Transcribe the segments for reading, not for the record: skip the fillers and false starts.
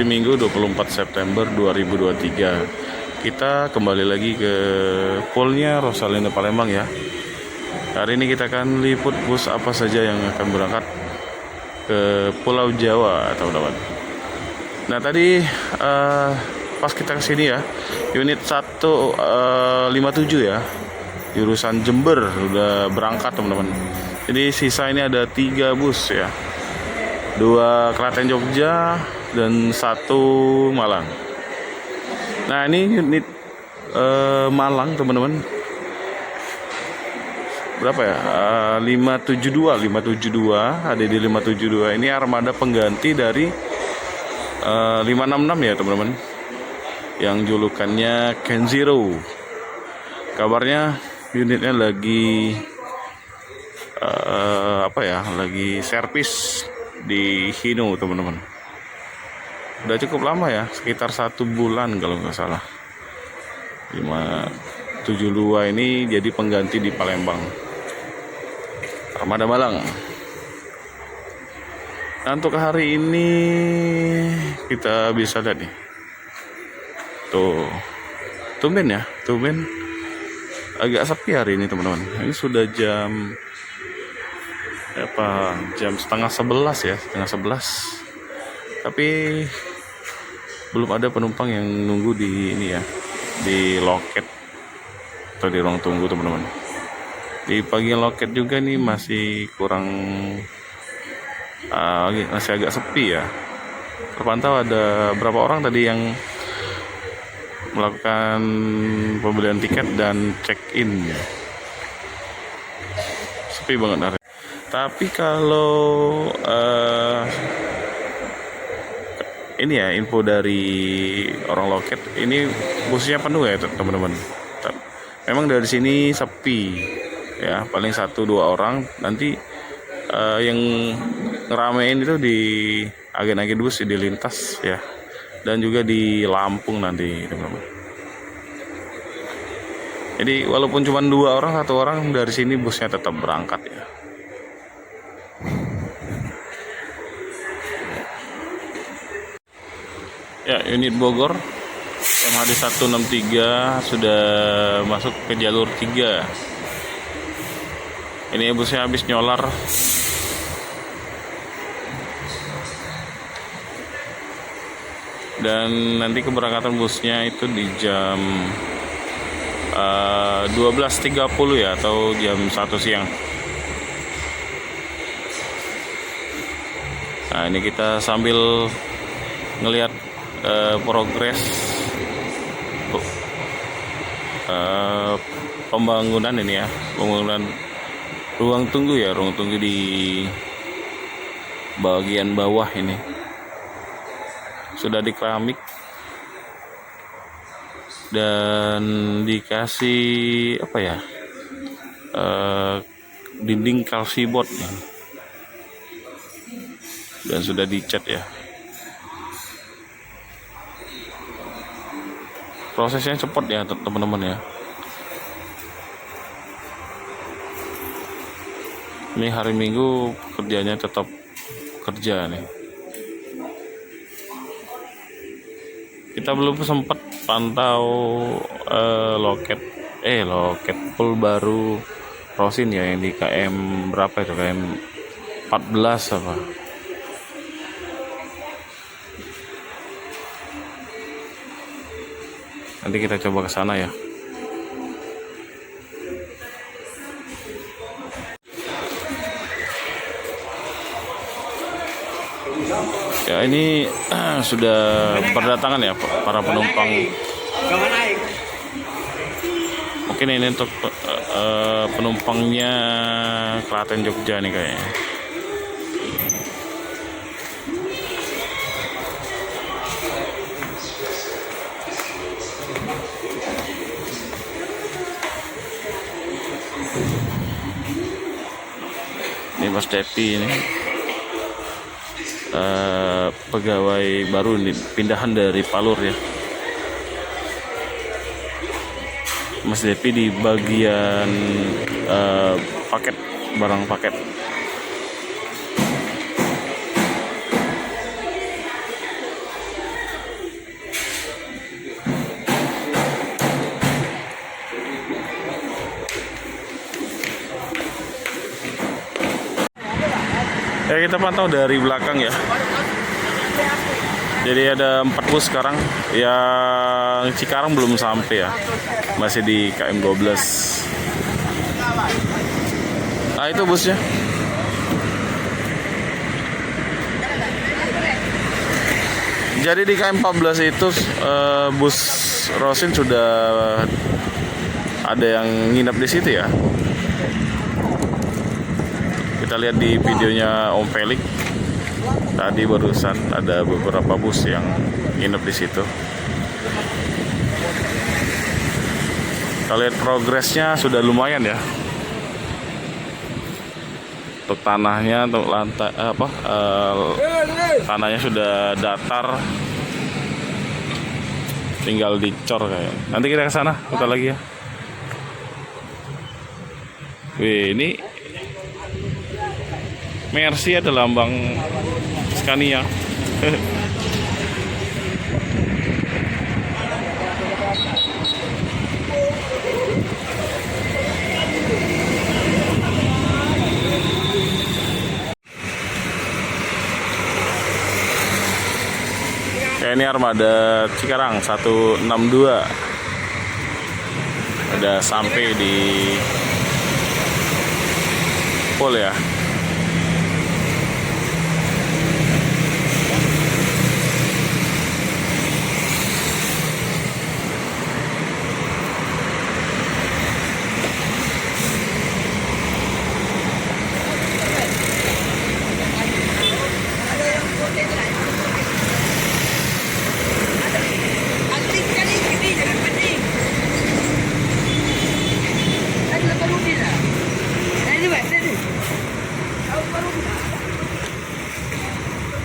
hari Minggu 24 September 2023. Kita kembali lagi ke poolnya Rosalinda Palembang ya. Hari ini kita akan liput bus apa saja yang akan berangkat ke Pulau Jawa, teman-teman. Nah tadi pas kita kesini ya, unit 157 ya, jurusan Jember udah berangkat teman-teman. Jadi sisa ini ada 3 bus ya, 2 Klaten Jogja dan 1 Malang. Nah ini unit Malang teman-teman, berapa ya, 572 ada di 572. Ini armada pengganti dari 566 ya teman-teman, yang julukannya Ken Zero. Kabarnya unitnya lagi lagi servis di Hino teman-teman. Udah cukup lama ya, sekitar 1 bulan kalau nggak salah. 572 ini jadi pengganti di Palembang, armada Malang. Nah, untuk hari ini kita bisa lihat nih, tuh tumben agak sepi hari ini teman-teman. Ini sudah jam setengah 11 ya, tapi belum ada penumpang yang nunggu di ini ya, di loket atau di ruang tunggu teman-teman. Di bagian loket juga nih masih kurang, masih agak sepi ya. Terpantau ada berapa orang tadi yang melakukan pembelian tiket dan check-in ya. Sepi banget hari. Tapi kalau ini ya, info dari orang loket, ini busnya penuh ya teman-teman. Memang dari sini sepi ya, paling 1-2 orang. Nanti yang ngeramein itu di agen-agen bus di lintas ya, dan juga di Lampung nanti teman-teman. Jadi walaupun cuma 2 orang, 1 orang dari sini busnya tetap berangkat ya. Ya, unit Bogor MHD 163 sudah masuk ke jalur 3. Ini busnya habis nyolar. Dan nanti keberangkatan busnya itu di jam 12.30 ya, atau jam 1 siang. Nah ini kita sambil ngelihat progres pembangunan ini ya, pembangunan ruang tunggu ya, ruang tunggu di bagian bawah ini sudah dikeramik dan dikasih dinding kalsibot ya, dan sudah dicat ya. Prosesnya cepat ya teman-teman ya. Ini hari Minggu kerjanya tetap kerja nih. Kita belum sempat pantau loket pool baru Rosin ya, yang di KM berapa itu, KM 14 apa. Nanti kita coba ke sana ya. Ya ini sudah berdatangan ya para penumpang. Mungkin ini untuk penumpangnya Klaten Jogja nih kayaknya. Ini Mas Depi ini, pegawai baru ini, pindahan dari Palur ya. Mas Depi di bagian paket, barang paket. Ya kita pantau dari belakang ya. Jadi ada 4 bus sekarang. Yang Cikarang belum sampai ya. Masih di KM 12. Nah itu busnya. Jadi di KM 14 itu bus Rosin sudah ada yang nginep di situ ya. Kita lihat di videonya Om Felix. Tadi barusan ada beberapa bus yang nginep di situ. Kita lihat progresnya sudah lumayan ya. Untuk tanahnya, untuk lantai tanahnya sudah datar, tinggal dicor kayak. Nanti kita ke sana, putar lagi ya. Wih, ini Mercy ada lambang Scania. Ya, ini armada Cikarang 162 udah sampai di Pol ya.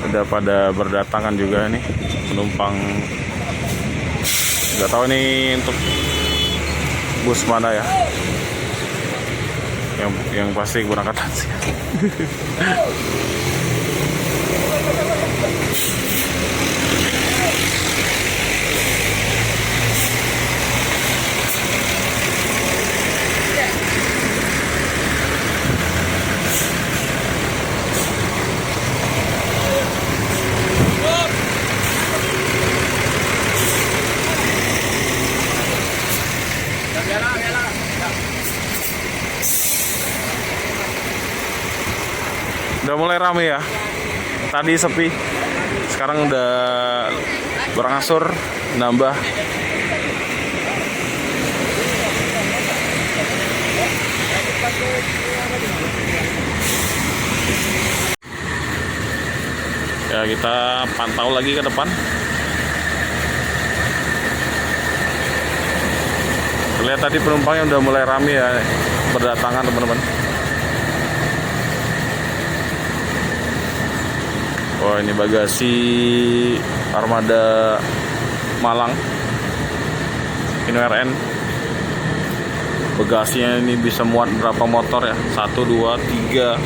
Udah pada berdatangan juga nih penumpang. Nggak tahu ini untuk bus mana ya. Yang pasti keberangkatan sih. Udah mulai rame ya. Tadi sepi, sekarang udah berangsur nambah. Ya kita pantau lagi ke depan. Lihat tadi penumpangnya udah mulai rame ya, berdatangan teman-teman. Oh ini bagasi armada Malang Inno RN. Bagasinya ini bisa muat berapa motor ya? 1, 2, 3,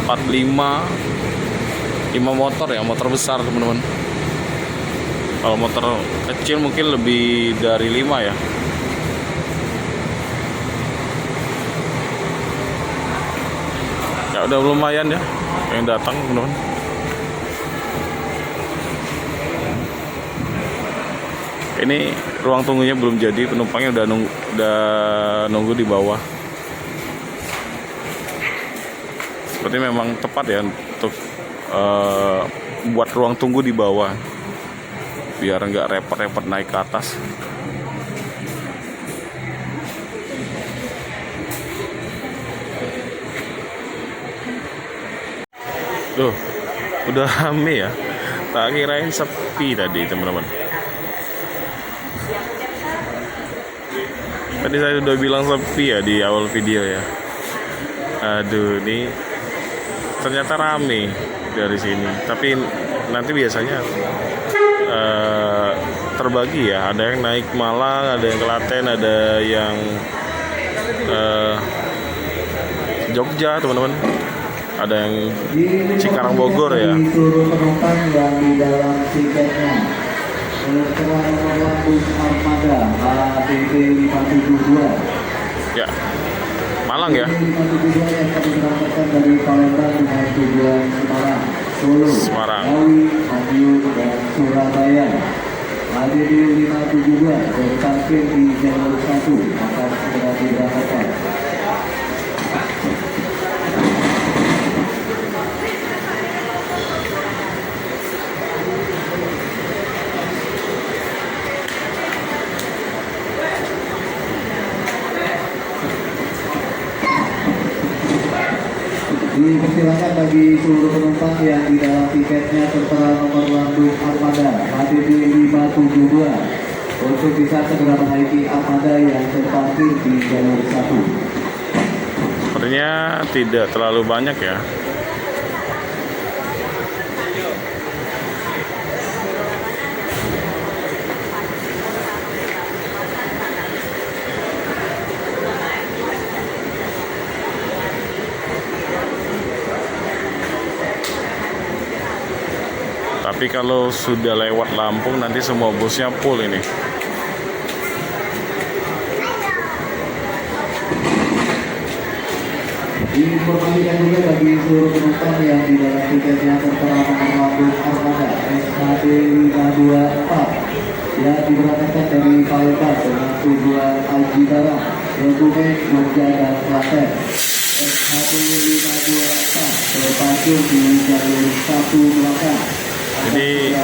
4, 5 motor ya, motor besar teman-teman. Kalau motor kecil mungkin lebih dari 5 ya. Ya udah lumayan ya yang datang teman-teman. Ini ruang tunggunya belum jadi, penumpangnya udah nunggu di bawah. Seperti memang tepat ya untuk buat ruang tunggu di bawah, biar nggak repot-repot naik ke atas. Tuh, udah rame ya. Tak kirain sepi tadi teman-teman. Tadi saya udah bilang sepi ya di awal video ya. Aduh, ini ternyata rame dari sini. Tapi nanti biasanya terbagi ya. Ada yang naik Malang, ada yang Klaten, ada yang Jogja teman-teman. Ada yang Cikarang Bogor ya. Seluruh penumpang yang di dalam tiketnya. Bus Armada HTP 572. Ya, Malang ya. 572 yang kami berangkatkan dari Palembang dengan tujuan Solo, Semarang. Ngawi, Madiun, dan Surabaya. HDD 572 berparkir di jalur 1 akan segera diberangkatkan. Dipersilakan bagi seluruh penumpang yang di dalam tiketnya tertera nomor lambung armada HDD 572 untuk bisa segera menaiki armada yang terparkir di jalur 1. Sepertinya tidak terlalu banyak ya. Tapi kalau sudah lewat Lampung nanti semua busnya full ini. Diinformasikan juga bagi seluruh penumpang yang di dalam tiketnya tertera nomor lambung armada SHD 524 yang diberangkatkan dari Palembang dengan tujuan Aji Barang, Kebumen, Jogja, dan Klaten. SHD 524 terparkir di jalur 1 belakang. Jadi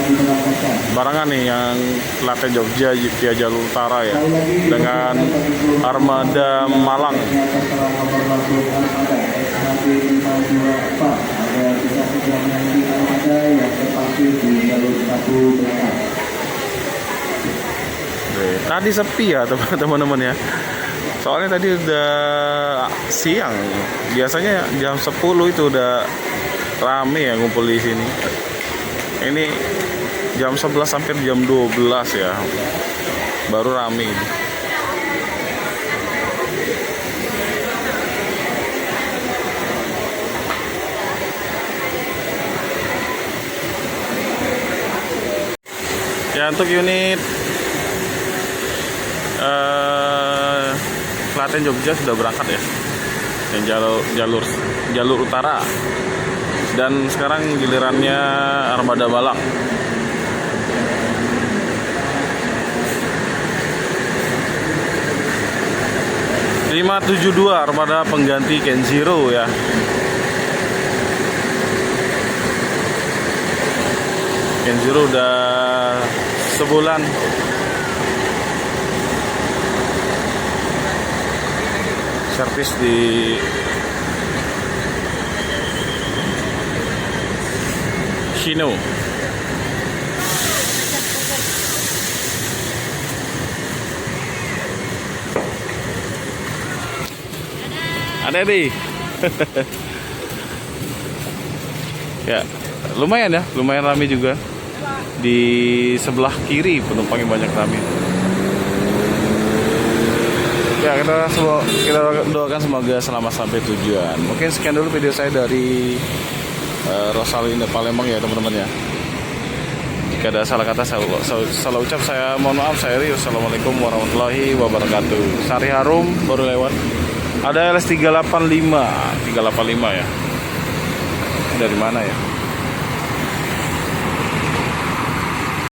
barangan nih yang Klaten Jogja via jalur utara ya, dengan armada Malang. Tadi sepi ya teman-teman ya. Soalnya tadi udah siang. Biasanya jam 10 itu udah rame ya ngumpul di sini. Ini jam 11 sampai jam 12 ya, baru rame ini. Ya untuk unit Klaten Jogja sudah berangkat ya, yang jalur utara. Dan sekarang gilirannya armada Malang. (572) armada pengganti Kenshiro ya. Kenshiro udah sebulan servis di Shino. Ada di. Ya, lumayan ramai juga. Di sebelah kiri penumpangnya banyak ramai. Ya, kita doakan semoga selamat sampai tujuan. Mungkin sekian dulu video saya dari Rosalinda Palembang ya teman-teman ya. Jika ada salah kata salah ucap saya mohon maaf. Saya Rio. Assalamualaikum warahmatullahi wabarakatuh. Sari Harum baru lewat. Ada LS 385 ya. Dari mana ya?